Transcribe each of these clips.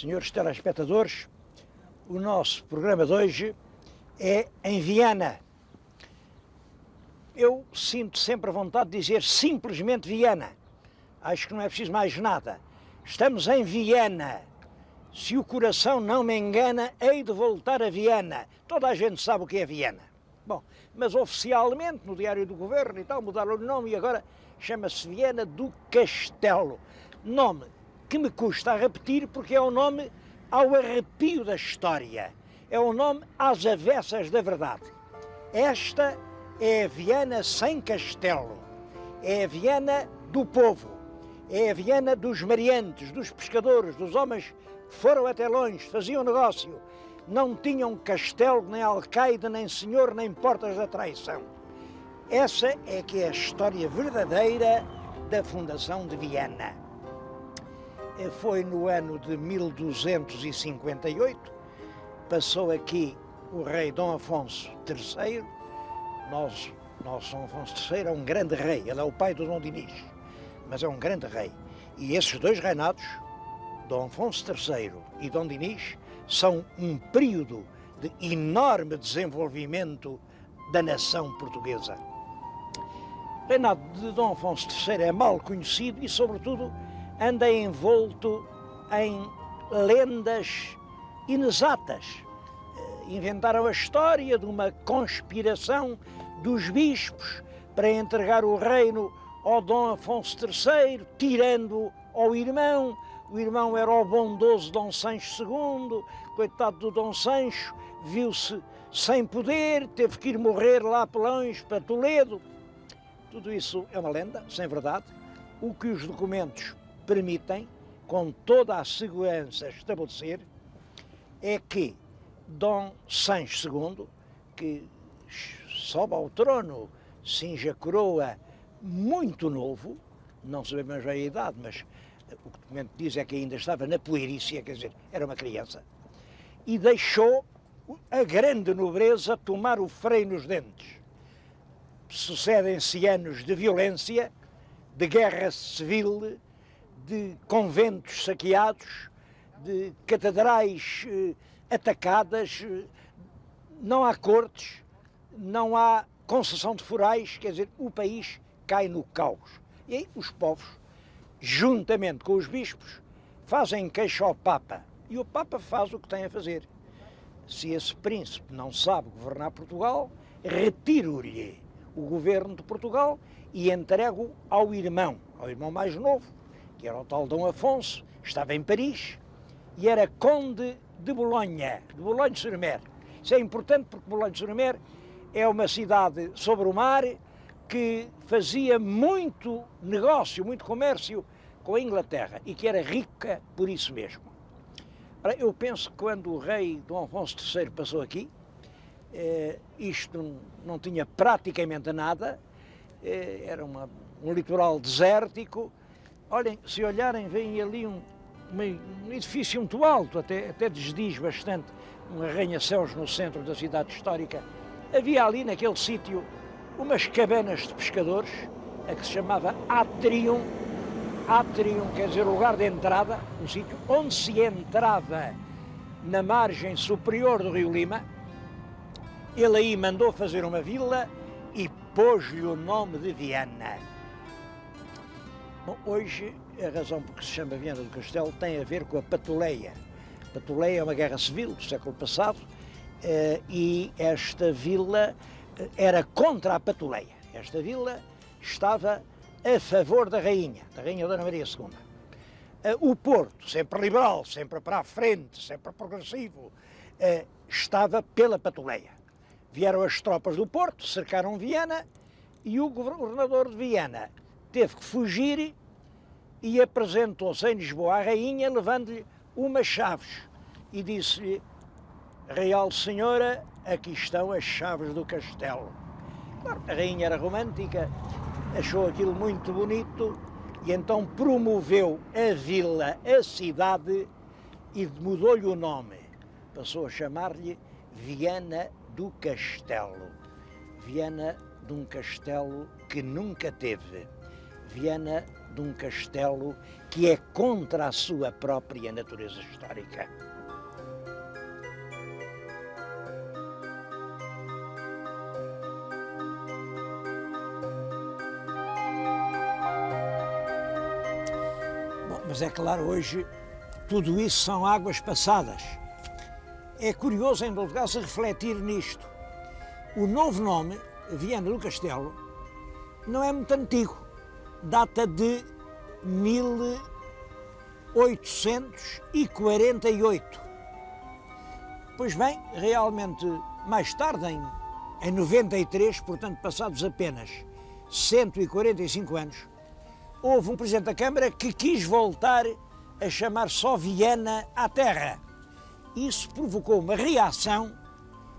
Senhores telespectadores, o nosso programa de hoje é em Viena. Eu sinto sempre a vontade de dizer simplesmente Viena. Acho que não é preciso mais nada. Estamos em Viena. Se o coração não me engana, hei de voltar a Viena. Toda a gente sabe o que é Viena. Bom, mas oficialmente, no Diário do Governo e tal, mudaram o nome e agora chama-se Viena do Castelo. Nome que me custa a repetir porque é um nome ao arrepio da história. É um nome às avessas da verdade. Esta é a Viena sem castelo. É a Viena do povo. É a Viena dos mariantes, dos pescadores, dos homens que foram até longe, faziam negócio. Não tinham castelo, nem alcaide, nem senhor, nem portas da traição. Essa é que é a história verdadeira da fundação de Viena. Foi no ano de 1258, passou aqui o rei Dom Afonso III. Nosso Dom Afonso III é um grande rei, ele é o pai do Dom Dinis, mas é um grande rei. E esses dois reinados, Dom Afonso III e Dom Dinis, são um período de enorme desenvolvimento da nação portuguesa. O reinado de Dom Afonso III é mal conhecido e, sobretudo, anda envolto em lendas inexatas. Inventaram a história de uma conspiração dos bispos para entregar o reino ao Dom Afonso III, tirando-o ao irmão. O irmão era o bondoso Dom Sancho II, coitado do Dom Sancho, viu-se sem poder, teve que ir morrer lá longe, para Toledo. Tudo isso é uma lenda, sem verdade. O que os documentos permitem, com toda a segurança, estabelecer é que Dom Sancho II, que sobe ao trono, cinge a coroa muito novo, não sabemos a idade, mas o que o documento diz é que ainda estava na puerícia, quer dizer, era uma criança, e deixou a grande nobreza tomar o freio nos dentes. Sucedem-se anos de violência, de guerra civil, de conventos saqueados, de catedrais atacadas, não há cortes, não há concessão de forais, quer dizer, o país cai no caos. E aí os povos, juntamente com os bispos, fazem queixa ao Papa. E o Papa faz o que tem a fazer. Se esse príncipe não sabe governar Portugal, retiro-lhe o governo de Portugal e entrego ao irmão mais novo, que era o tal Dom Afonso, estava em Paris, e era conde de Boulogne-sur-Mer. Isso é importante porque Boulogne-sur-Mer é uma cidade sobre o mar que fazia muito negócio, muito comércio com a Inglaterra e que era rica por isso mesmo. Ora, eu penso que quando o rei Dom Afonso III passou aqui, isto não tinha praticamente nada, era um litoral desértico. Olhem, se olharem, veem ali um edifício muito alto, até desdiz bastante, um arranha-céus no centro da cidade histórica. Havia ali naquele sítio umas cabanas de pescadores, a que se chamava Atrium. Atrium quer dizer lugar de entrada, um sítio onde se entrava na margem superior do rio Lima. Ele aí mandou fazer uma vila e pôs-lhe o nome de Viena. Bom, hoje a razão por que se chama Viena do Castelo tem a ver com a Patuleia. A Patuleia é uma guerra civil do século passado e esta vila era contra a Patuleia. Esta vila estava a favor da Rainha Dona Maria II. O Porto, sempre liberal, sempre para a frente, sempre progressivo, estava pela Patuleia. Vieram as tropas do Porto, cercaram Viena e o governador de Viena teve que fugir e apresentou-se em Lisboa à rainha, levando-lhe umas chaves e disse-lhe: Real Senhora, aqui estão as chaves do castelo. Claro, a rainha era romântica, achou aquilo muito bonito e então promoveu a vila, a cidade, e mudou-lhe o nome. Passou a chamar-lhe Viana do Castelo. Viana de um castelo que nunca teve. Viana de um castelo que é contra a sua própria natureza histórica. Bom, mas é claro, hoje tudo isso são águas passadas. É curioso, em todo caso, refletir nisto. O novo nome, Viana do Castelo, não é muito antigo. Data de 1848. Pois bem, realmente, mais tarde, em 93, portanto, passados apenas 145 anos, houve um Presidente da Câmara que quis voltar a chamar só Viana à terra. Isso provocou uma reação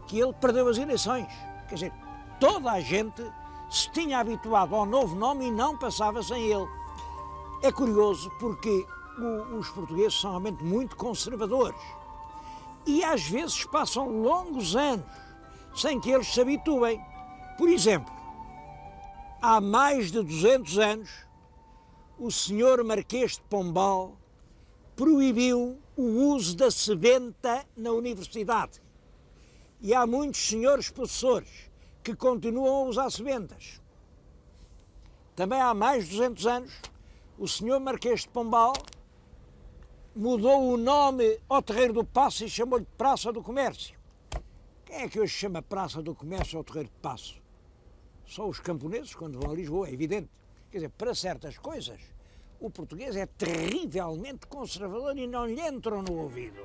que ele perdeu as eleições. Quer dizer, toda a gente se tinha habituado ao novo nome e não passava sem ele. É curioso porque os portugueses são realmente muito conservadores e às vezes passam longos anos sem que eles se habituem. Por exemplo, há mais de 200 anos, o senhor Marquês de Pombal proibiu o uso da sebenta na universidade. E há muitos senhores professores que continuam a usar sebentas. Também há mais de 200 anos, o senhor Marquês de Pombal mudou o nome ao Terreiro do Paço e chamou-lhe Praça do Comércio. Quem é que hoje chama Praça do Comércio ao Terreiro do Paço? Só os camponeses quando vão a Lisboa, é evidente. Quer dizer, para certas coisas, o português é terrivelmente conservador e não lhe entram no ouvido.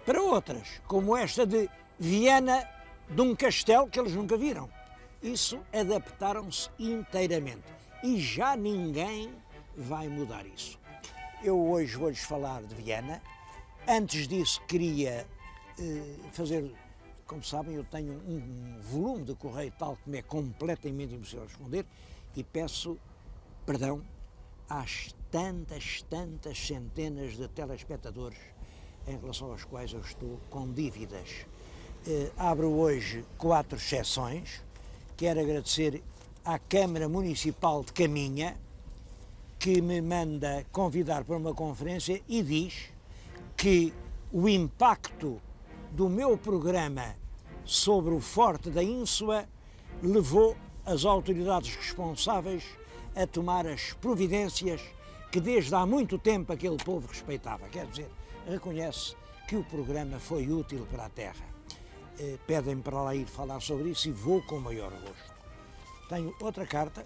Para outras, como esta de Viana de um castelo que eles nunca viram, isso adaptaram-se inteiramente e já ninguém vai mudar isso. Eu hoje vou-lhes falar de Viana. Antes disso queria fazer, como sabem, eu tenho um volume de correio tal que me é completamente impossível responder e peço perdão às tantas centenas de telespectadores em relação aos quais eu estou com dívidas. Abro hoje 4 exceções. Quero agradecer à Câmara Municipal de Caminha, que me manda convidar para uma conferência e diz que o impacto do meu programa sobre o Forte da Ínsua levou as autoridades responsáveis a tomar as providências que desde há muito tempo aquele povo respeitava. Quer dizer, reconhece que o programa foi útil para a terra. Pedem-me para lá ir falar sobre isso e vou com o maior gosto. Tenho outra carta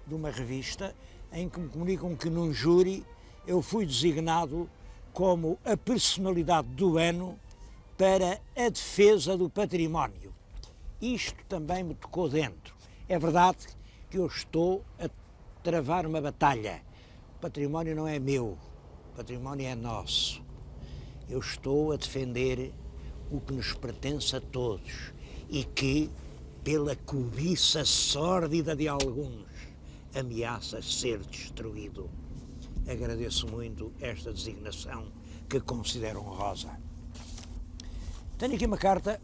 de uma revista em que me comunicam que num júri eu fui designado como a personalidade do ano para a defesa do património. Isto também me tocou dentro. É verdade que eu estou a travar uma batalha. O património não é meu, o património é nosso. Eu estou a defender o que nos pertence a todos e que, pela cobiça sórdida de alguns, ameaça ser destruído. Agradeço muito esta designação que considero honrosa. Tenho aqui uma carta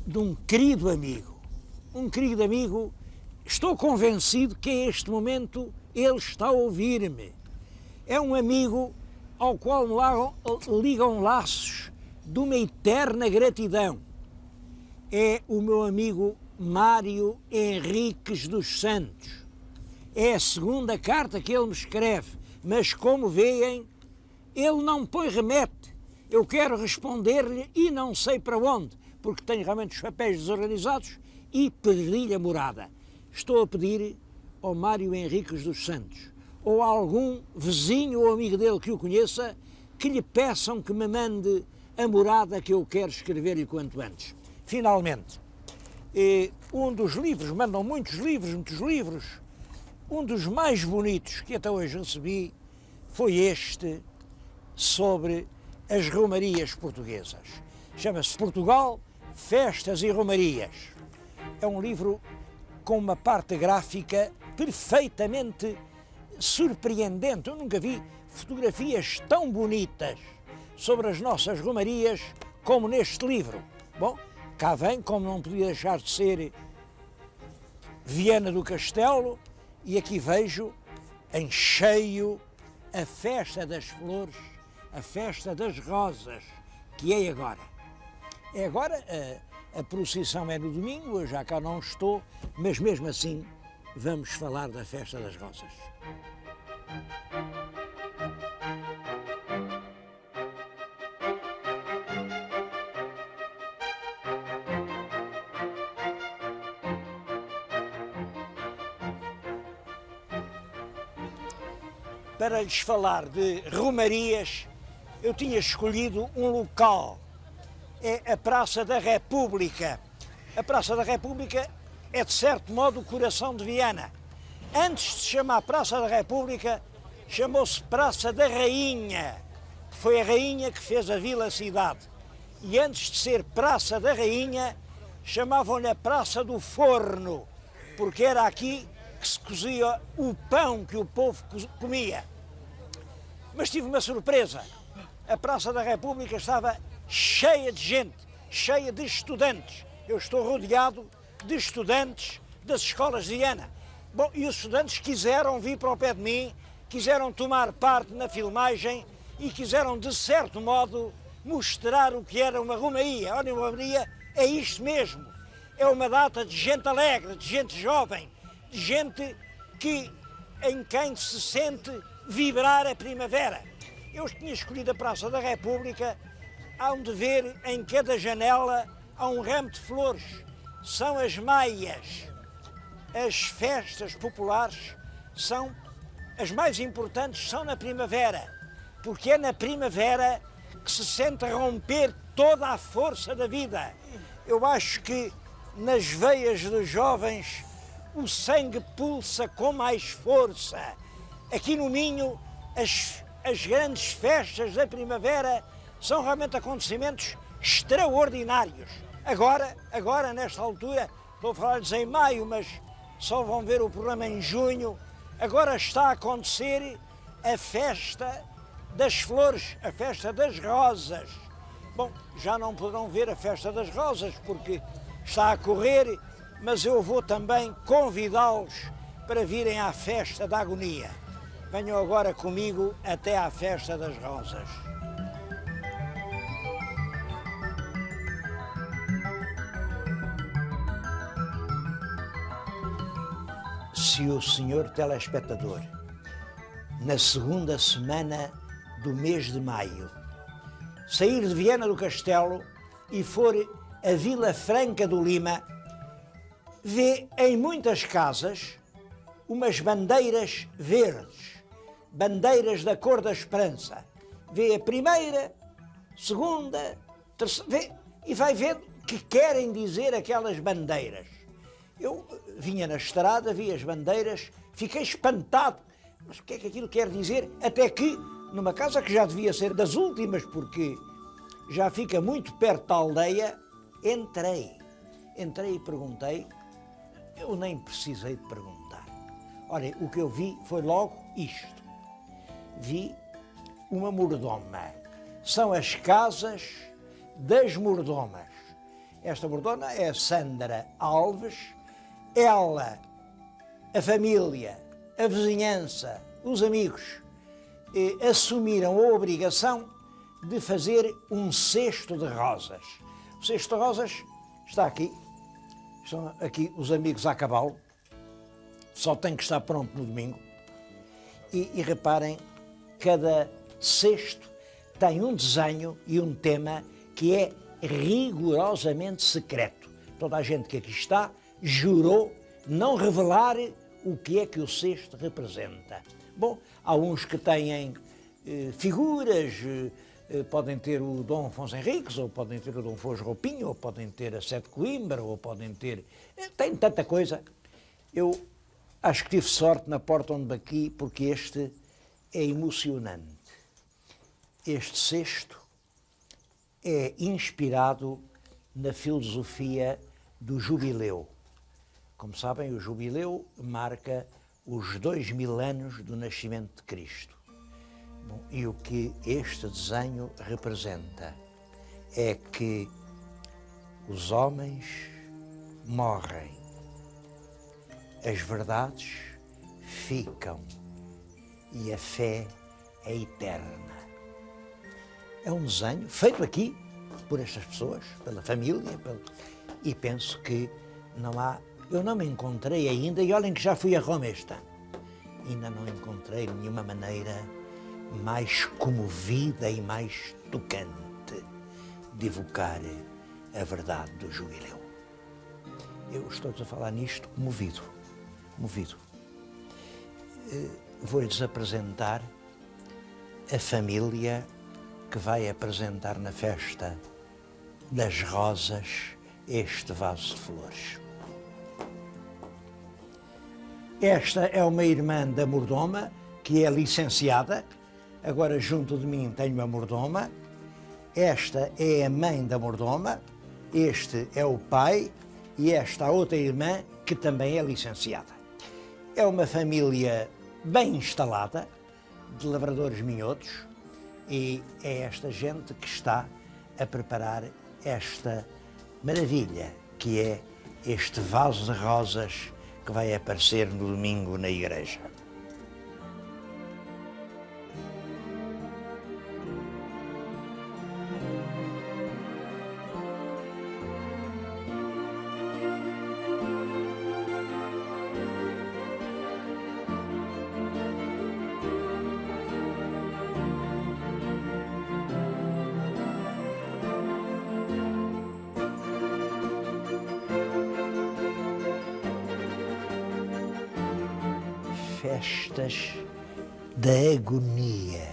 de um querido amigo. Um querido amigo, estou convencido que a este momento ele está a ouvir-me. É um amigo ao qual me ligam laços de uma eterna gratidão. É o meu amigo Mário Henriques dos Santos. É a segunda carta que ele me escreve, mas como veem, ele não me põe remete. Eu quero responder-lhe e não sei para onde, porque tenho realmente os papéis desorganizados e perdi-lhe a morada. Estou a pedir ao Mário Henriques dos Santos, ou a algum vizinho ou amigo dele que o conheça, que lhe peçam que me mande a morada que eu quero escrever-lhe quanto antes. Finalmente, um dos livros, mandam muitos livros, um dos mais bonitos que até hoje recebi foi este, sobre as romarias portuguesas. Chama-se Portugal, Festas e Romarias. É um livro com uma parte gráfica perfeitamente surpreendente. Eu nunca vi fotografias tão bonitas sobre as nossas romarias como neste livro. Bom, cá vem, como não podia deixar de ser, Viana do Castelo, e aqui vejo em cheio a festa das flores, a festa das rosas, que é agora. É agora, a procissão é no domingo, eu já cá não estou, mas mesmo assim vamos falar da festa das rosas. Para lhes falar de romarias, eu tinha escolhido um local, é a Praça da República. A Praça da República é, de certo modo, o coração de Viana. Antes de se chamar Praça da República, chamou-se Praça da Rainha, que foi a rainha que fez a vila-cidade. E antes de ser Praça da Rainha, chamavam-lhe a Praça do Forno, porque era aqui que se cozia o pão que o povo comia. Mas tive uma surpresa. A Praça da República estava cheia de gente, cheia de estudantes. Eu estou rodeado de estudantes das escolas de Viana. Bom, e os estudantes quiseram vir para o pé de mim, quiseram tomar parte na filmagem e quiseram, de certo modo, mostrar o que era uma romaria. Olha, uma romaria é isto mesmo. É uma data de gente alegre, de gente jovem, de gente em quem se sente vibrar a primavera. Eu tinha escolhido a Praça da República, há de ver em cada janela há um ramo de flores. São as maias. As festas populares são as mais importantes, são na primavera, porque é na primavera que se sente romper toda a força da vida. Eu acho que nas veias dos jovens o sangue pulsa com mais força. Aqui no Minho, as grandes festas da primavera são realmente acontecimentos extraordinários. Agora, nesta altura, estou a falar-lhes em maio, mas só vão ver o programa em junho. Agora está a acontecer a festa das flores, a festa das rosas. Bom, já não poderão ver a festa das rosas porque está a correr, mas eu vou também convidá-los para virem à festa da agonia. Venham agora comigo até à festa das rosas. Se o senhor telespectador, na segunda semana do mês de maio, sair de Viana do Castelo e for a Vila Franca do Lima, vê em muitas casas umas bandeiras verdes, bandeiras da cor da esperança. Vê a primeira, segunda, terceira, e vai ver o que querem dizer aquelas bandeiras. Eu vinha na estrada, vi as bandeiras, fiquei espantado. Mas o que é que aquilo quer dizer? Até que, numa casa que já devia ser das últimas, porque já fica muito perto da aldeia, entrei e perguntei. Eu nem precisei de perguntar. Olha, o que eu vi foi logo isto. Vi uma mordoma. São as casas das mordomas. Esta mordoma é a Sandra Alves. Ela, a família, a vizinhança, os amigos assumiram a obrigação de fazer um cesto de rosas. O cesto de rosas está aqui. Estão aqui os amigos a cavalo. Só tem que estar pronto no domingo. E reparem, cada cesto tem um desenho e um tema que é rigorosamente secreto. Toda a gente que aqui está jurou não revelar o que é que o cesto representa. Bom, há uns que têm figuras, podem ter o Dom Afonso Henriques, ou podem ter o Dom Afonso Roupinho, ou podem ter a Sete Coimbra, ou podem ter... Tem tanta coisa. Eu acho que tive sorte na porta onde bati, porque este é emocionante. Este cesto é inspirado na filosofia do jubileu. Como sabem, o jubileu marca os 2000 anos do nascimento de Cristo. Bom, e o que este desenho representa é que os homens morrem, as verdades ficam e a fé é eterna. É um desenho feito aqui por estas pessoas, pela família, e penso que eu não me encontrei ainda, e olhem que já fui a Roma este ano, ainda não encontrei nenhuma maneira mais comovida e mais tocante de evocar a verdade do jubileu. Eu estou-vos a falar nisto movido. Vou-lhes apresentar a família que vai apresentar na festa das rosas este vaso de flores. Esta é uma irmã da mordoma, que é licenciada. Agora, junto de mim, tenho a mordoma. Esta é a mãe da mordoma. Este é o pai. E esta, a outra irmã, que também é licenciada. É uma família bem instalada, de lavradores minhotos, e é esta gente que está a preparar esta maravilha, que é este vaso de rosas que vai aparecer no domingo na igreja. Festas da agonia.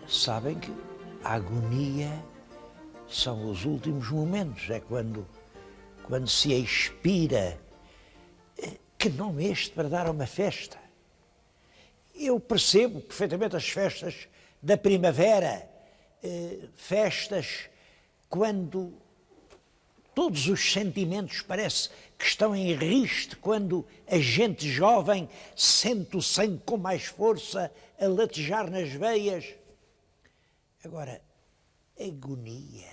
Sabem que a agonia são os últimos momentos, é quando se expira. Que nome é este para dar uma festa? Eu percebo perfeitamente as festas da primavera, festas quando todos os sentimentos parece que estão em riste, quando a gente jovem sente o sangue com mais força a latejar nas veias. Agora, agonia.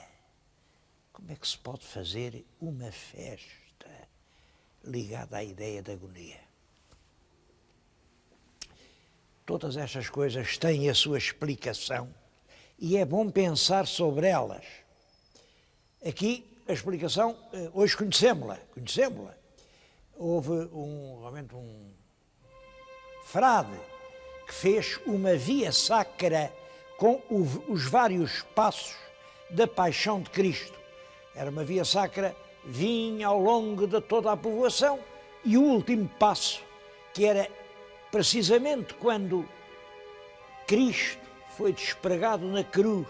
Como é que se pode fazer uma festa ligada à ideia de agonia? Todas estas coisas têm a sua explicação e é bom pensar sobre elas. Aqui, a explicação, hoje conhecemos-la. Houve realmente um frade que fez uma via sacra com os vários passos da paixão de Cristo. Era uma via sacra, vinha ao longo de toda a povoação, e o último passo, que era precisamente quando Cristo foi despregado na cruz,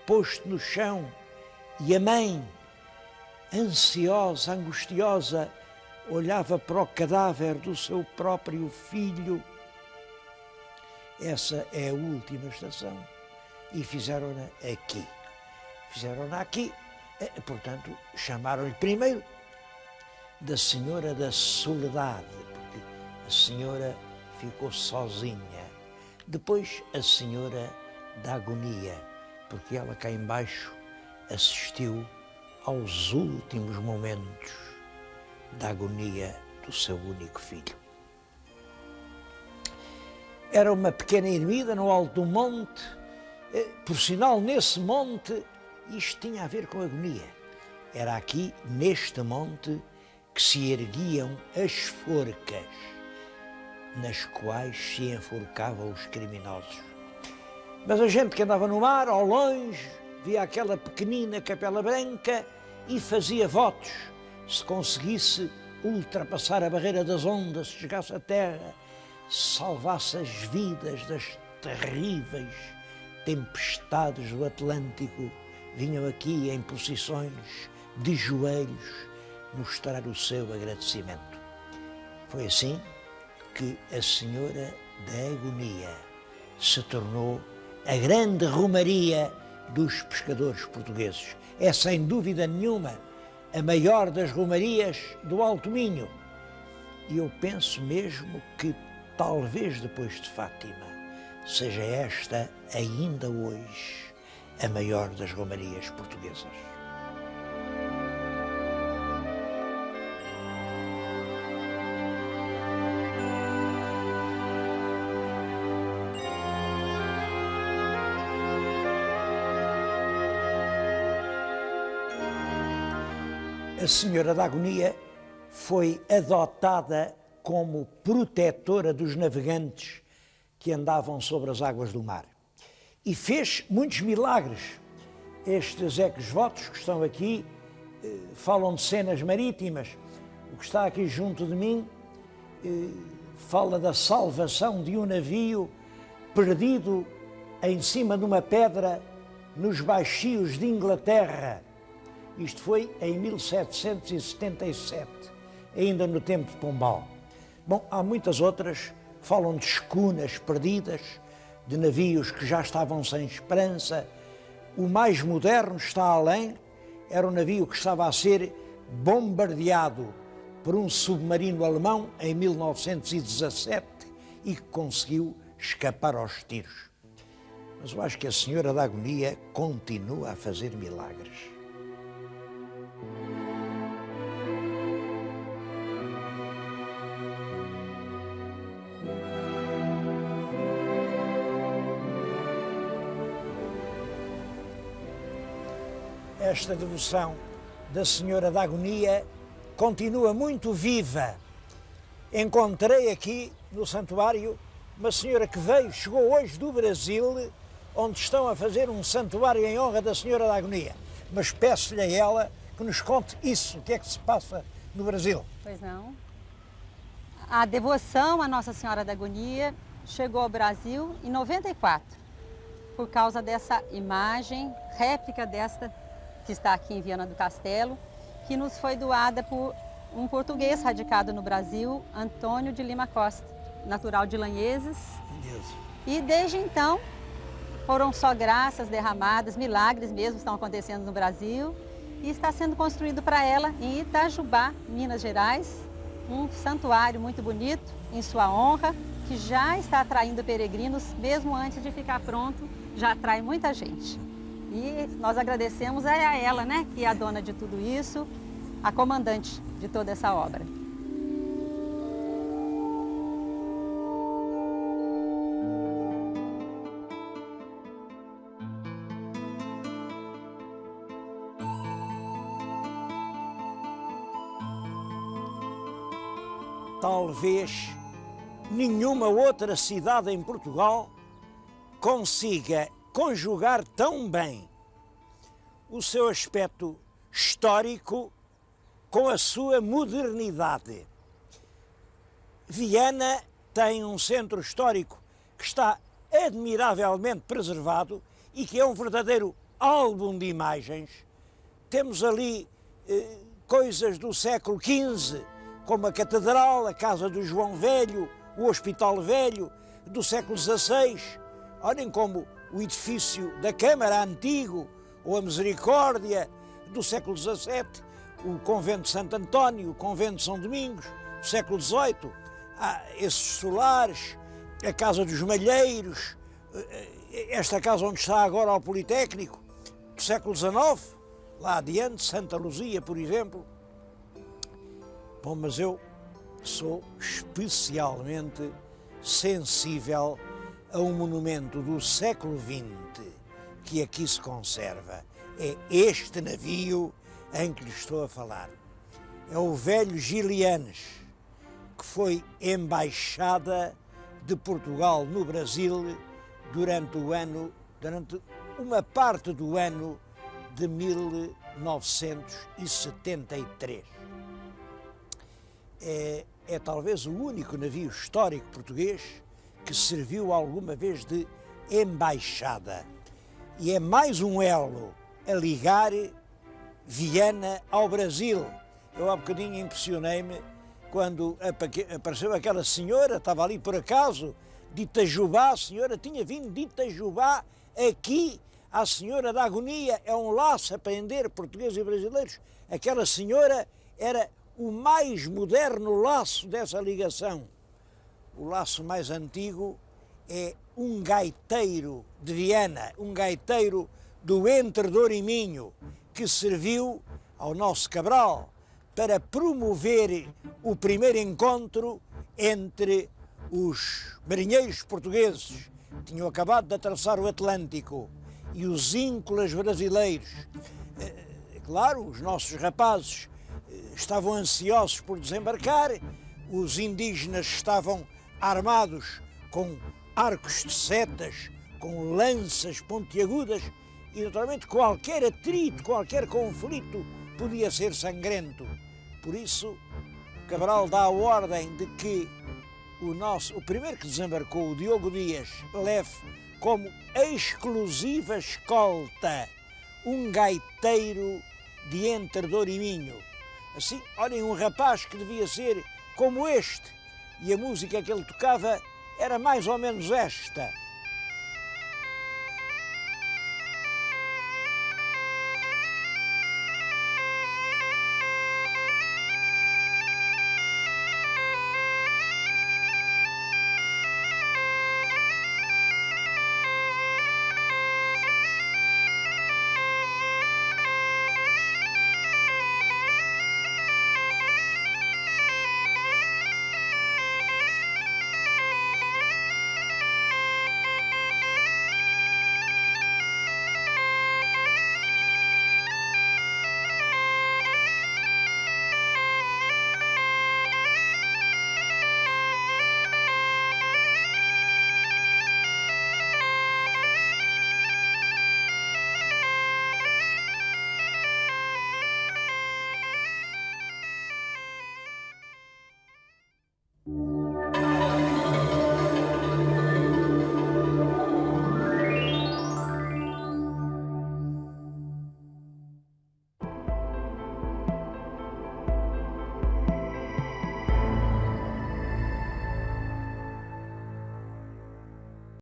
posto no chão, e a mãe, ansiosa, angustiosa, olhava para o cadáver do seu próprio filho. Essa é a última estação. E fizeram-na aqui. Portanto, chamaram-lhe primeiro da Senhora da Soledade, porque a Senhora ficou sozinha. Depois, a Senhora da Agonia, porque ela cá embaixo assistiu aos últimos momentos da agonia do seu único filho. Era uma pequena ermida no alto do monte, por sinal, nesse monte, isto tinha a ver com agonia. Era aqui, neste monte, que se erguiam as forcas, nas quais se enforcavam os criminosos. Mas a gente que andava no mar, ao longe, via aquela pequenina capela branca e fazia votos. Se conseguisse ultrapassar a barreira das ondas, se chegasse à terra, salvasse as vidas das terríveis tempestades do Atlântico, vinham aqui em procissões, de joelhos, mostrar o seu agradecimento. Foi assim que a Senhora da Agonia se tornou a grande romaria dos pescadores portugueses. É, sem dúvida nenhuma, a maior das romarias do Alto Minho. E eu penso mesmo que, talvez depois de Fátima, seja esta, ainda hoje, a maior das romarias portuguesas. A Senhora da Agonia foi adotada como protetora dos navegantes que andavam sobre as águas do mar. E fez muitos milagres. Estes ex-votos que estão aqui falam de cenas marítimas. O que está aqui junto de mim fala da salvação de um navio perdido em cima de uma pedra nos baixios de Inglaterra. Isto foi em 1777, ainda no tempo de Pombal. Bom, há muitas outras, falam de escunas perdidas, de navios que já estavam sem esperança. O mais moderno está além, era um navio que estava a ser bombardeado por um submarino alemão em 1917 e que conseguiu escapar aos tiros. Mas eu acho que a Senhora da Agonia continua a fazer milagres. Esta devoção da Senhora da Agonia continua muito viva. Encontrei aqui no santuário uma senhora que chegou hoje do Brasil, onde estão a fazer um santuário em honra da Senhora da Agonia. Mas peço-lhe a ela que nos conte isso, o que é que se passa no Brasil. Pois não. A devoção à Nossa Senhora da Agonia chegou ao Brasil em 94, por causa dessa imagem, réplica desta que está aqui em Viana do Castelo, que nos foi doada por um português radicado no Brasil, Antônio de Lima Costa, natural de Lanheses. E desde então, foram só graças derramadas, milagres mesmo estão acontecendo no Brasil, e está sendo construído para ela em Itajubá, Minas Gerais, um santuário muito bonito em sua honra, que já está atraindo peregrinos, mesmo antes de ficar pronto, já atrai muita gente. E nós agradecemos a ela, né, que é a dona de tudo isso, a comandante de toda essa obra. Talvez nenhuma outra cidade em Portugal consiga conjugar tão bem o seu aspecto histórico com a sua modernidade. Viana tem um centro histórico que está admiravelmente preservado e que é um verdadeiro álbum de imagens. Temos ali coisas do século XV, como a Catedral, a Casa do João Velho, o Hospital Velho, do século XVI. Olhem como o edifício da Câmara antigo, ou a Misericórdia, do século XVII, o Convento de Santo António, o Convento de São Domingos, do século XVIII, esses solares, a Casa dos Malheiros, esta casa onde está agora o Politécnico, do século XIX, lá adiante, Santa Luzia, por exemplo. Bom, mas eu sou especialmente sensível a um monumento do século XX que aqui se conserva. É este navio em que lhe estou a falar. É o velho Gilianes, que foi embaixada de Portugal no Brasil durante uma parte do ano de 1973. É talvez o único navio histórico português que serviu alguma vez de embaixada. E é mais um elo a ligar Viana ao Brasil. Eu há bocadinho impressionei-me quando apareceu aquela senhora, estava ali por acaso, de Itajubá, a senhora tinha vindo de Itajubá aqui à Senhora da Agonia. É um laço a prender portugueses e brasileiros. Aquela senhora era o mais moderno laço dessa ligação. O laço mais antigo é um gaiteiro de Viana, um gaiteiro do Entre Douro e Minho, que serviu ao nosso Cabral para promover o primeiro encontro entre os marinheiros portugueses que tinham acabado de atravessar o Atlântico e os íncolas brasileiros. Claro, os nossos rapazes estavam ansiosos por desembarcar, os indígenas estavam armados com arcos de setas, com lanças pontiagudas e, naturalmente, qualquer atrito, qualquer conflito podia ser sangrento. Por isso, Cabral dá a ordem de que o primeiro que desembarcou, o Diogo Dias, leve como exclusiva escolta um gaiteiro de Entre Douro e Minho. Assim, olhem, um rapaz que devia ser como este, e a música que ele tocava era mais ou menos esta.